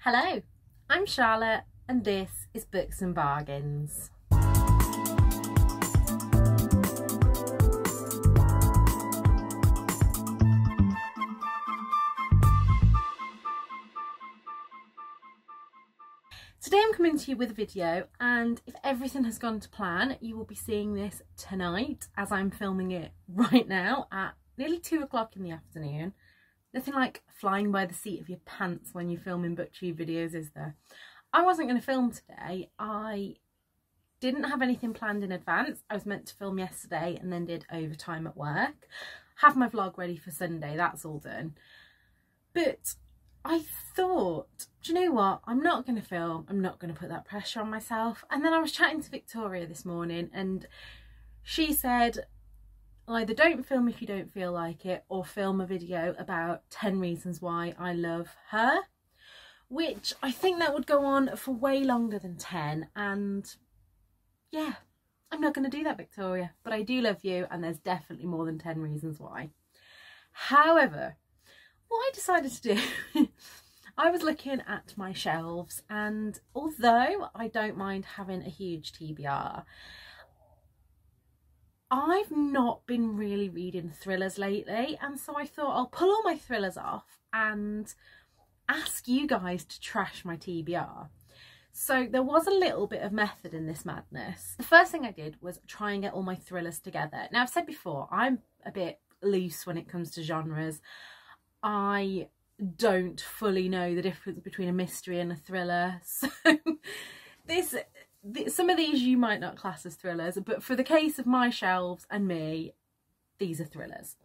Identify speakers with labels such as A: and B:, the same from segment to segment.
A: Hello, I'm Charlotte and this is Books and Bargains. Today I'm coming to you with a video, and if everything has gone to plan, you will be seeing this tonight as I'm filming it right now at nearly 2 o'clock in the afternoon. Nothing like flying by the seat of your pants when you're filming BookTube videos, is there? I wasn't going to film today. I didn't have anything planned in advance. I was meant to film yesterday and then did overtime at work. Have my vlog ready for Sunday, that's all done. But I thought, do you know what? I'm not going to film. I'm not going to put that pressure on myself. And then I was chatting to Victoria this morning and she said, either don't film if you don't feel like it, or film a video about 10 reasons why I love her, which I think that would go on for way longer than 10. And yeah, I'm not going to do that, Victoria, but I do love you and there's definitely more than 10 reasons why. However, what I decided to do, I was looking at my shelves, and although I don't mind having a huge TBR, I've not been really reading thrillers lately, and so I thought I'll pull all my thrillers off and ask you guys to trash my TBR. So there was a little bit of method in this madness. The first thing I did was try and get all my thrillers together. Now, I've said before, I'm a bit loose when it comes to genres. I don't fully know the difference between a mystery and a thriller, so some of these you might not class as thrillers, but for the case of my shelves and me, these are thrillers.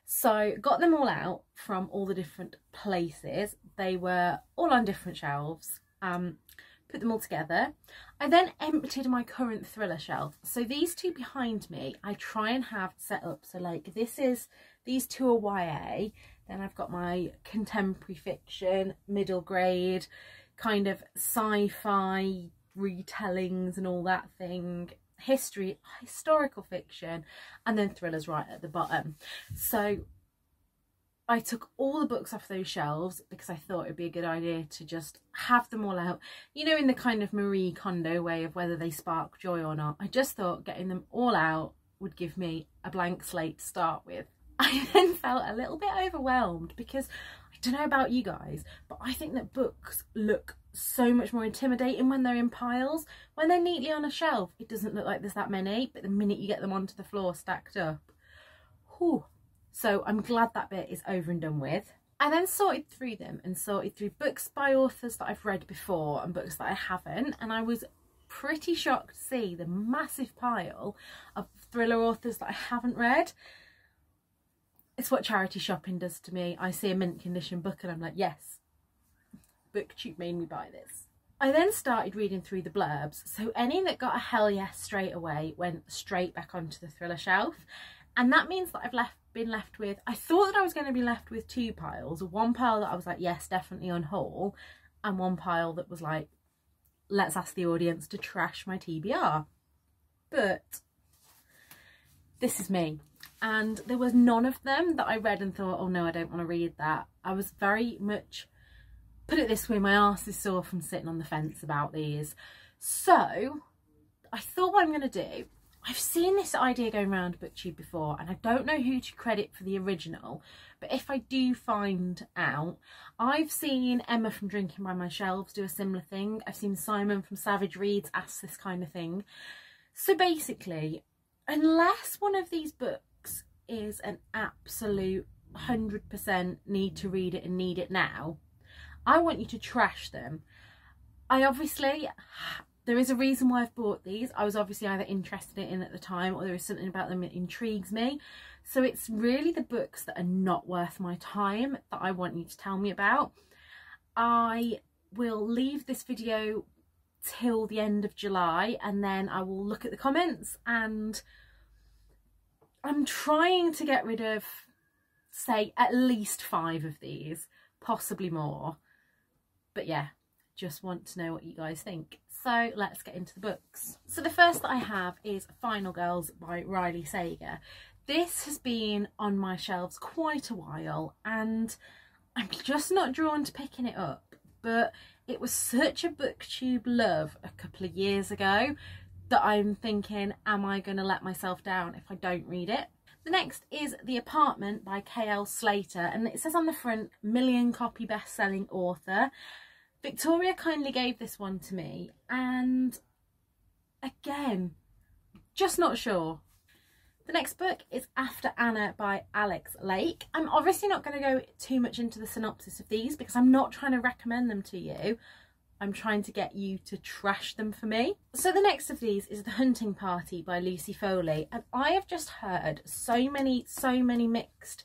A: So got them all out from all the different places. They were all on different shelves. Put them all together. I then emptied my current thriller shelf. So these two behind me, I try and have set up. So like these two are YA. Then I've got my contemporary fiction, middle grade, kind of sci-fi retellings and all that thing, historical fiction, and then thrillers right at the bottom. So I took all the books off those shelves because I thought it'd be a good idea to just have them all out, you know, in the kind of Marie Kondo way of whether they spark joy or not. I just thought getting them all out would give me a blank slate to start with. I then felt a little bit overwhelmed because I don't know about you guys, but I think that books look so much more intimidating when they're in piles. When they're neatly on a shelf, it doesn't look like there's that many, but the minute you get them onto the floor stacked up, whew. So I'm glad that bit is over and done with. I then sorted through them and sorted through books by authors that I've read before and books that I haven't, and I was pretty shocked to see the massive pile of thriller authors that I haven't read. It's what charity shopping does to me. I see a mint condition book and I'm like, yes, BookTube made me buy this. I then started reading through the blurbs, so any that got a hell yes straight away went straight back onto the thriller shelf, and that means that I've been left with, I thought that I was going to be left with two piles. One pile that I was like, yes, definitely on haul, and one pile that was like, let's ask the audience to trash my TBR. But this is me. And there was none of them that I read and thought, oh no, I don't want to read that. I was very much, put it this way, my arse is sore from sitting on the fence about these. So I thought what I'm going to do, I've seen this idea going around BookTube before, and I don't know who to credit for the original, but if I do find out, I've seen Emma from Drinking by My Shelves do a similar thing. I've seen Simon from Savage Reads ask this kind of thing. So basically, unless one of these books is an absolute 100% need to read it and need it now, I want you to trash them. There is a reason why I've bought these. I was obviously either interested in it at the time, or there is something about them that intrigues me. So it's really the books that are not worth my time that I want you to tell me about. I will leave this video till the end of July, and then I will look at the comments, and I'm trying to get rid of, say, at least 5 of these, possibly more. But yeah, just want to know what you guys think. So let's get into the books. So the first that I have is Final Girls by Riley Sager. This has been on my shelves quite a while and I'm just not drawn to picking it up. but it was such a booktube love a couple of years ago that I'm thinking, am I going to let myself down if I don't read it? The next is The Apartment by K.L. Slater, and it says on the front, million copy best-selling author. Victoria kindly gave this one to me, and again, just not sure. The next book is After Anna by Alex Lake. I'm obviously not going to go too much into the synopsis of these because I'm not trying to recommend them to you. I'm trying to get you to trash them for me. So the next of these is The Hunting Party by Lucy Foley, and I have just heard so many mixed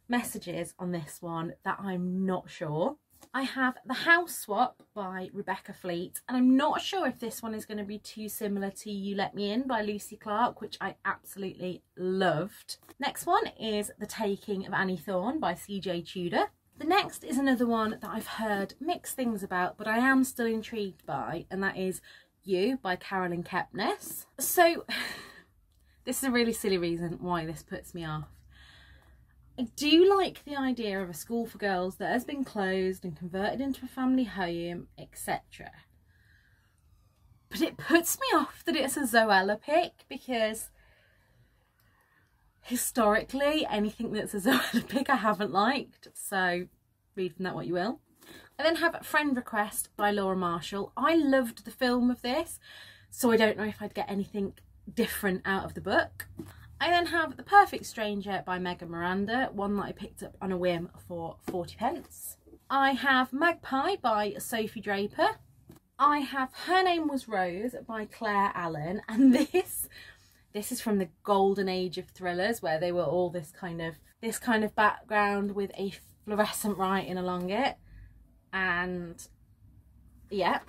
A: messages on this one that I'm not sure. I have The House Swap by Rebecca Fleet, and I'm not sure if this one is going to be too similar to You Let Me In by Lucy Clark, which I absolutely loved. Next one is The Taking of Annie Thorne by C.J. Tudor. The next is another one that I've heard mixed things about, but I am still intrigued by, and that is You by Carolyn Kepnes. So this is a really silly reason why this puts me off. I do like the idea of a school for girls that has been closed and converted into a family home, etc. But it puts me off that it's a Zoella pick, because historically anything that's a Zoella pick I haven't liked, so read from that what you will. I then have Friend Request by Laura Marshall. I loved the film of this, so I don't know if I'd get anything different out of the book. I then have The Perfect Stranger by Megan Miranda, one that I picked up on a whim for 40p. I have Magpie by Sophie Draper. I have Her Name Was Rose by Claire Allen, and this is from the golden age of thrillers where they were all this kind of background with a fluorescent writing along it, and yeah,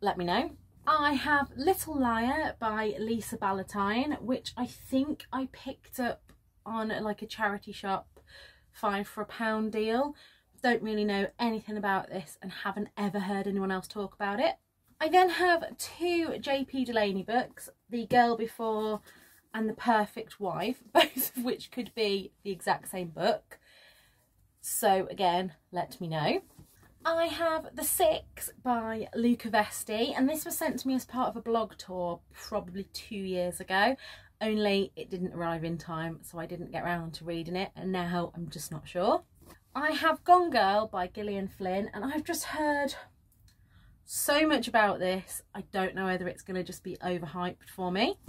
A: let me know. I have Little Liar by Lisa Balatine, which I think I picked up on like a charity shop 5 for £1 deal. Don't really know anything about this and haven't ever heard anyone else talk about it. I then have 2 J.P. Delaney books, The Girl Before and The Perfect Wife, both of which could be the exact same book. So again, let me know. I have The Six by Luca Vesti, and this was sent to me as part of a blog tour probably 2 years ago, only it didn't arrive in time, so I didn't get around to reading it, and now I'm just not sure. I have Gone Girl by Gillian Flynn, and I've just heard so much about this, I don't know whether it's going to just be overhyped for me.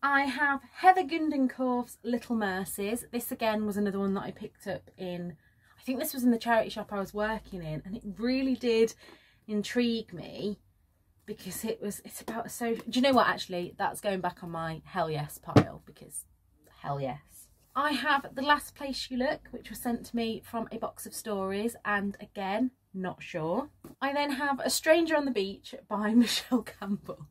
A: I have Heather Gundankov's Little Mercies. This again was another one that I picked up in, I think this was in the charity shop I was working in, and it really did intrigue me because it's about a social... Do you know what, actually, that's going back on my hell yes pile, because hell yes. I have The Last Place You Look, which was sent to me from a box of stories, and again, not sure. I then have A Stranger on the Beach by Michelle Campbell.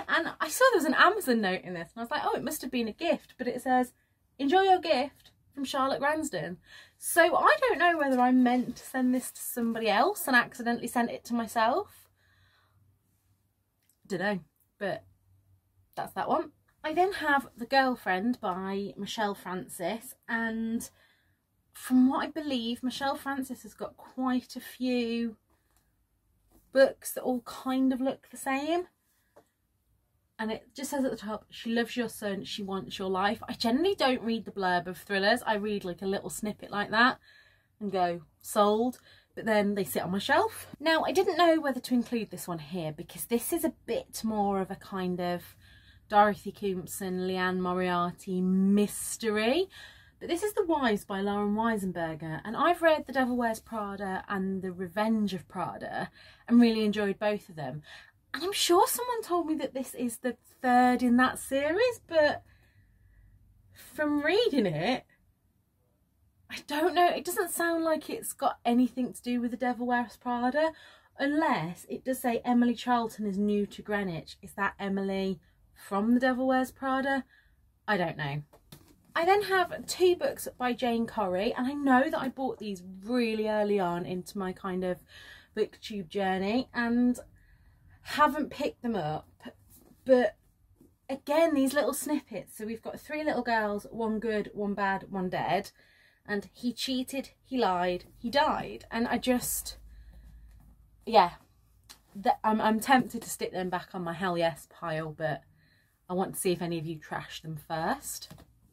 A: And I saw there was an Amazon note in this, and I was like, oh, it must have been a gift, but it says, enjoy your gift from Charlotte Gransden. So I don't know whether I meant to send this to somebody else and accidentally sent it to myself. Don't know, but that's that one. I then have The Girlfriend by Michelle Francis, and from what I believe, Michelle Francis has got quite a few books that all kind of look the same. And it just says at the top, she loves your son, she wants your life. I generally don't read the blurb of thrillers. I read like a little snippet like that and go, sold. But then they sit on my shelf. Now, I didn't know whether to include this one here because this is a bit more of a kind of Dorothy Coombs and Leanne Moriarty mystery. But this is The Wives by Lauren Weisenberger, and I've read The Devil Wears Prada and The Revenge of Prada and really enjoyed both of them. And I'm sure someone told me that this is the third in that series, but from reading it, I don't know, it doesn't sound like it's got anything to do with The Devil Wears Prada, unless it does say Emily Charlton is new to Greenwich. Is that Emily from The Devil Wears Prada? I don't know. I then have 2 books by Jane Corrie, and I know that I bought these really early on into my kind of booktube journey and haven't picked them up. But again, these little snippets. So we've got 3 little girls, 1 good, 1 bad, 1 dead. And he cheated, he lied, he died. And I just... yeah, I'm tempted to stick them back on my hell yes pile, but I want to see if any of you trash them first.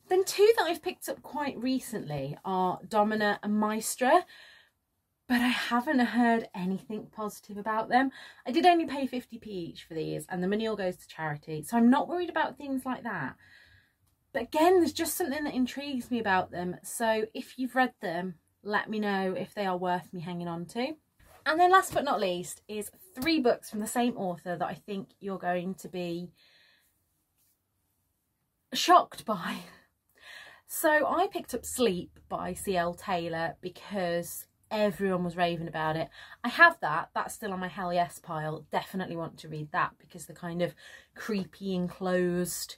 A: Then two that I've picked up quite recently are Domina and Maestra, but I haven't heard anything positive about them. I did only pay 50p each for these, and the money all goes to charity, so I'm not worried about things like that. But again, there's just something that intrigues me about them, so if you've read them, let me know if they are worth me hanging on to. And then last but not least is 3 books from the same author that I think you're going to be shocked by. So I picked up Sleep by C.L. Taylor because everyone was raving about it. I have that. That's still on my hell yes pile. Definitely want to read that because the kind of creepy, enclosed,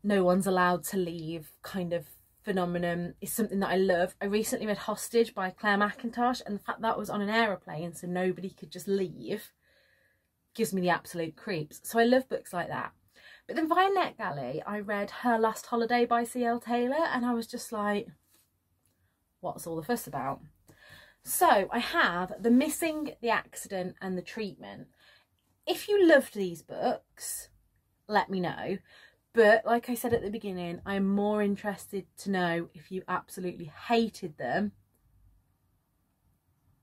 A: no one's allowed to leave kind of phenomenon is something that I love. I recently read Hostage by Claire McIntosh, and the fact that was on an aeroplane so nobody could just leave gives me the absolute creeps. So I love books like that. But then via NetGalley, I read Her Last Holiday by C.L. Taylor, and I was just like, what's all the fuss about? So I have The Missing, The Accident and The Treatment. If you loved these books, let me know. But like I said at the beginning, I'm more interested to know if you absolutely hated them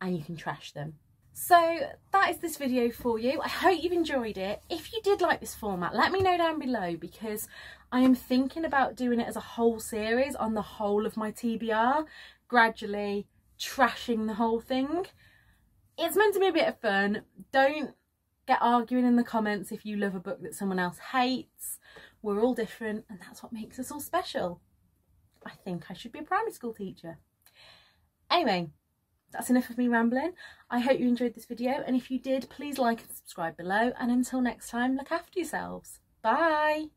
A: and you can trash them. So that is this video for you. I hope you've enjoyed it. If you did like this format, let me know down below, because I am thinking about doing it as a whole series on the whole of my TBR, gradually trashing the whole thing. It's meant to be a bit of fun. Don't get arguing in the comments if you love a book that someone else hates. We're all different, and that's what makes us all special. I think I should be a primary school teacher. Anyway, that's enough of me rambling. I hope you enjoyed this video, and if you did, please like and subscribe below, and until next time, look after yourselves. Bye!